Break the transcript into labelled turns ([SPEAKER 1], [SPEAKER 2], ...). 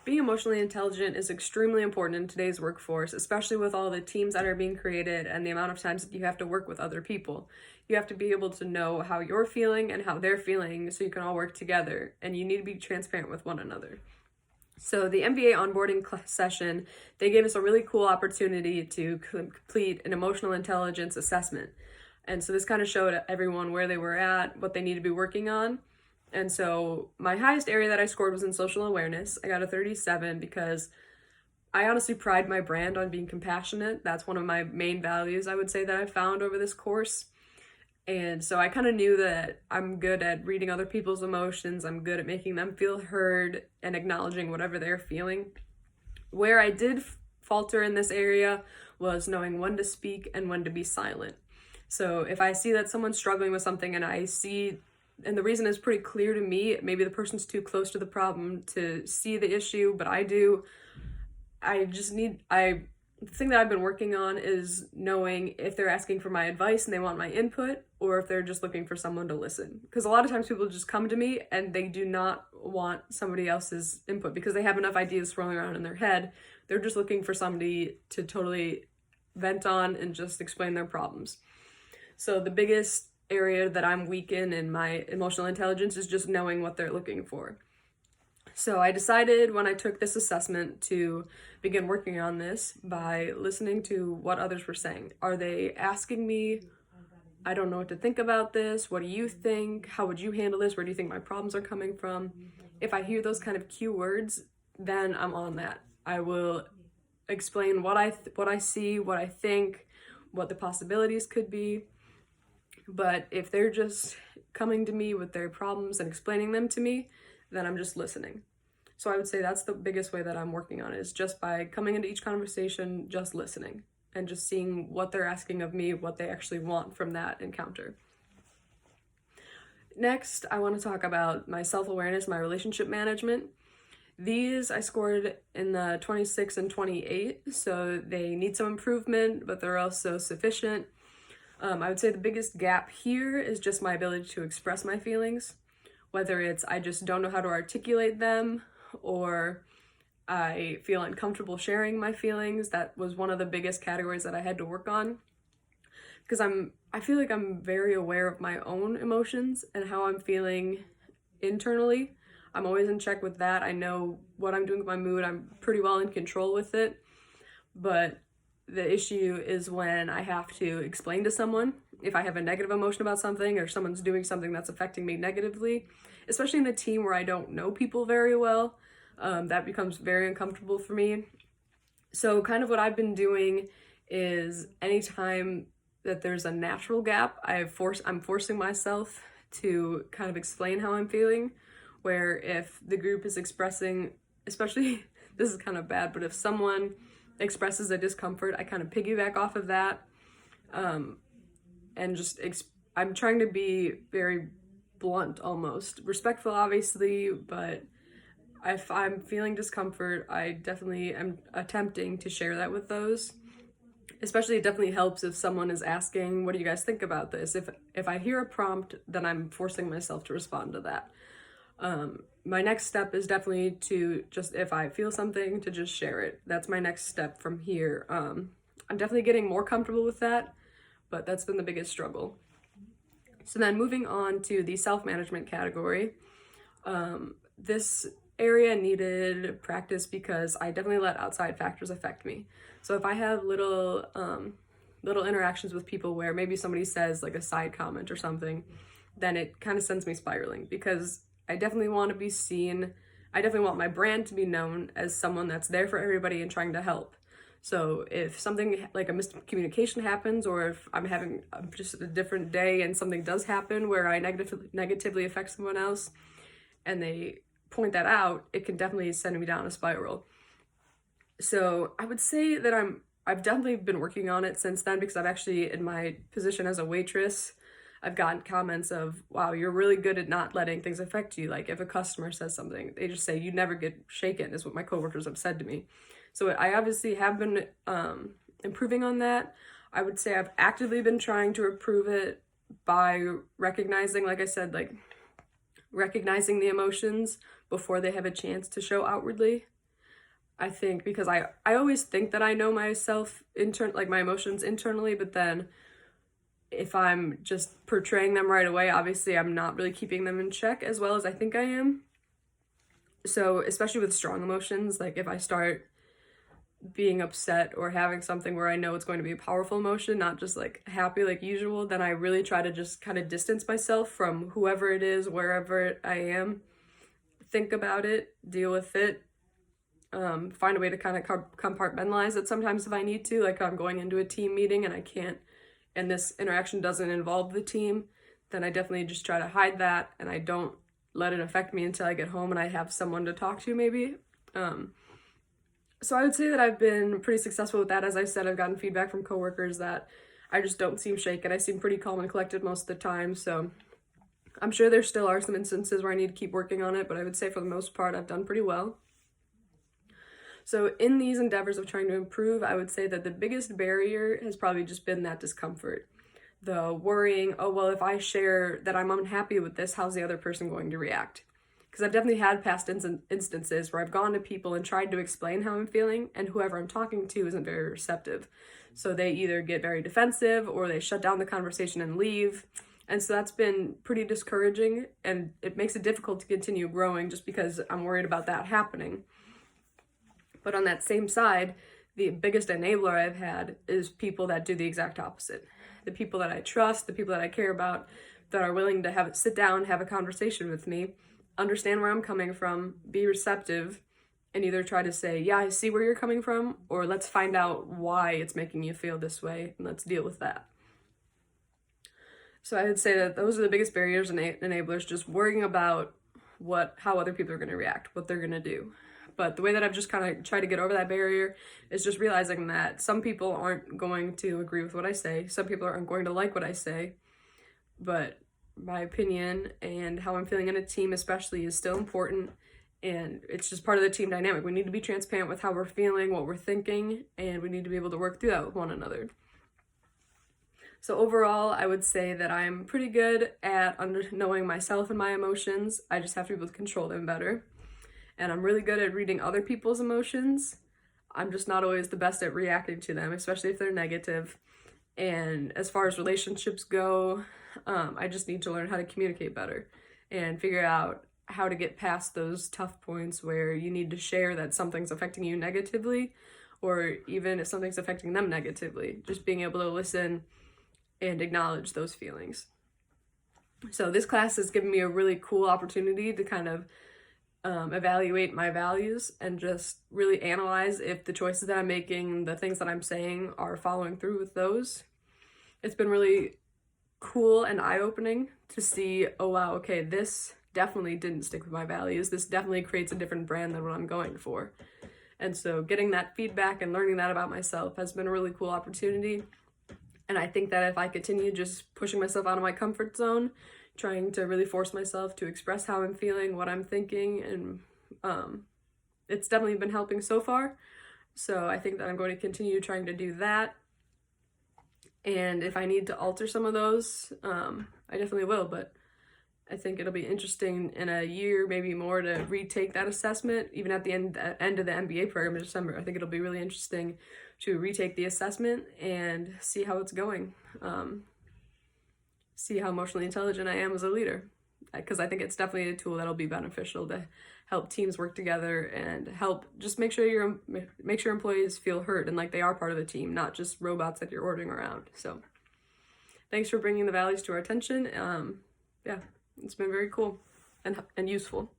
[SPEAKER 1] Being emotionally intelligent is extremely important in today's workforce, especially with all the teams that are being created and the amount of times that you have to work with other people. You have to be able to know how you're feeling and how they're feeling so you can all work together, and you need to be transparent with one another. So the MBA onboarding session, they gave us a really cool opportunity to complete an emotional intelligence assessment. And so this kind of showed everyone where they were at, what they need to be working on. And so my highest area that I scored was in social awareness. I got a 37 because I honestly pride my brand on being compassionate. That's one of my main values, I would say, that I found over this course. And so I kind of knew that I'm good at reading other people's emotions. I'm good at making them feel heard and acknowledging whatever they're feeling. Where I did falter in this area was knowing when to speak and when to be silent. So if I see that someone's struggling with something and the reason is pretty clear to me, maybe the person's too close to the problem to see the issue, but I do. The thing that I've been working on is knowing if they're asking for my advice and they want my input, or if they're just looking for someone to listen. Because a lot of times people just come to me and they do not want somebody else's input because they have enough ideas swirling around in their head. They're just looking for somebody to totally vent on and just explain their problems. So the biggest area that I'm weak in my emotional intelligence is just knowing what they're looking for. So I decided when I took this assessment to begin working on this by listening to what others were saying. Are they asking me, I don't know what to think about this, what do you think, how would you handle this, where do you think my problems are coming from? If I hear those kind of cue words, then I'm on that. I will explain what I see, what I think, what the possibilities could be. But if they're just coming to me with their problems and explaining them to me, then I'm just listening. So I would say that's the biggest way that I'm working on it, is just by coming into each conversation, just listening and just seeing what they're asking of me, what they actually want from that encounter. Next, I want to talk about my self-awareness, my relationship management. These I scored in the 26 and 28, so they need some improvement, but they're also sufficient. I would say the biggest gap here is just my ability to express my feelings, whether it's I just don't know how to articulate them or I feel uncomfortable sharing my feelings. That was one of the biggest categories that I had to work on, because I feel like I'm very aware of my own emotions and how I'm feeling internally. I'm always in check with that. I know what I'm doing with my mood. I'm pretty well in control with it. But the issue is when I have to explain to someone if I have a negative emotion about something or someone's doing something that's affecting me negatively, especially in the team where I don't know people very well. That becomes very uncomfortable for me. So kind of what I've been doing is anytime that there's a natural gap, I'm forcing myself to kind of explain how I'm feeling, where if the group is expressing, especially, this is kind of bad, but if someone expresses a discomfort, I kind of piggyback off of that, and I'm trying to be very blunt, almost respectful, obviously, but if I'm feeling discomfort, I definitely am attempting to share that with those. Especially, it definitely helps if someone is asking, what do you guys think about this? If I hear a prompt, then I'm forcing myself to respond to that. My next step is definitely to just, if I feel something, to just share it. That's my next step from here. I'm definitely getting more comfortable with that, but that's been the biggest struggle. So then moving on to the self-management category, this area needed practice because I definitely let outside factors affect me. So if I have little interactions with people where maybe somebody says like a side comment or something, then it kind of sends me spiraling, because I definitely want to be seen. I definitely want my brand to be known as someone that's there for everybody and trying to help. So if something like a miscommunication happens, or if I'm having just a different day and something does happen where I negatively affect someone else and they point that out, it can definitely send me down a spiral. So I would say that I've definitely been working on it since then, because I've actually, in my position as a waitress, I've gotten comments of, wow, you're really good at not letting things affect you. Like if a customer says something, they just say, you never get shaken, is what my coworkers have said to me. So I obviously have been improving on that. I would say I've actively been trying to improve it by recognizing, like I said, like recognizing the emotions before they have a chance to show outwardly. I think because I always think that I know myself like my emotions internally, but then if I'm just portraying them right away, obviously I'm not really keeping them in check as well as I think I am. So especially with strong emotions, like if I start being upset or having something where I know it's going to be a powerful emotion, not just like happy like usual, then I really try to just kind of distance myself from whoever it is, wherever I am, think about it, deal with it, find a way to kind of compartmentalize it sometimes if I need to, like I'm going into a team meeting and I can't, and this interaction doesn't involve the team, then I definitely just try to hide that and I don't let it affect me until I get home and I have someone to talk to maybe. So I would say that I've been pretty successful with that. As I said, I've gotten feedback from coworkers that I just don't seem shaken. I seem pretty calm and collected most of the time. So I'm sure there still are some instances where I need to keep working on it, but I would say for the most part, I've done pretty well. So in these endeavors of trying to improve, I would say that the biggest barrier has probably just been that discomfort. The worrying, oh, well, if I share that I'm unhappy with this, how's the other person going to react? Because I've definitely had past instances where I've gone to people and tried to explain how I'm feeling, and whoever I'm talking to isn't very receptive. So they either get very defensive or they shut down the conversation and leave. And so that's been pretty discouraging, and it makes it difficult to continue growing just because I'm worried about that happening. But on that same side, the biggest enabler I've had is people that do the exact opposite. The people that I trust, the people that I care about, that are willing to sit down, have a conversation with me, understand where I'm coming from, be receptive, and either try to say, yeah, I see where you're coming from, or let's find out why it's making you feel this way, and let's deal with that. So I would say that those are the biggest barriers and enablers, just worrying about how other people are going to react, what they're going to do. But the way that I've just kind of tried to get over that barrier is just realizing that some people aren't going to agree with what I say. Some people aren't going to like what I say. But my opinion and how I'm feeling in a team especially is still important. And it's just part of the team dynamic. We need to be transparent with how we're feeling, what we're thinking, and we need to be able to work through that with one another. So overall, I would say that I'm pretty good at knowing myself and my emotions. I just have to be able to control them better. And I'm really good at reading other people's emotions. I'm just not always the best at reacting to them, especially if they're negative. And as far as relationships go, I just need to learn how to communicate better and figure out how to get past those tough points where you need to share that something's affecting you negatively, or even if something's affecting them negatively, just being able to listen and acknowledge those feelings. So this class has given me a really cool opportunity to kind of evaluate my values and just really analyze if the choices that I'm making, the things that I'm saying, are following through with those. It's been really cool and eye-opening to see, oh wow, okay, this definitely didn't stick with my values. This definitely creates a different brand than what I'm going for. And so getting that feedback and learning that about myself has been a really cool opportunity. And I think that if I continue just pushing myself out of my comfort zone, trying to really force myself to express how I'm feeling, what I'm thinking, and it's definitely been helping so far. So I think that I'm going to continue trying to do that. And if I need to alter some of those, I definitely will. But I think it'll be interesting in a year, maybe more, to retake that assessment, even at the end of the MBA program in December. I think it'll be really interesting to retake the assessment and see how it's going. See how emotionally intelligent I am as a leader, because I think it's definitely a tool that'll be beneficial to help teams work together and help just make sure employees feel heard and like they are part of the team, not just robots that you're ordering around. So thanks for bringing the values to our attention. Yeah, it's been very cool and useful.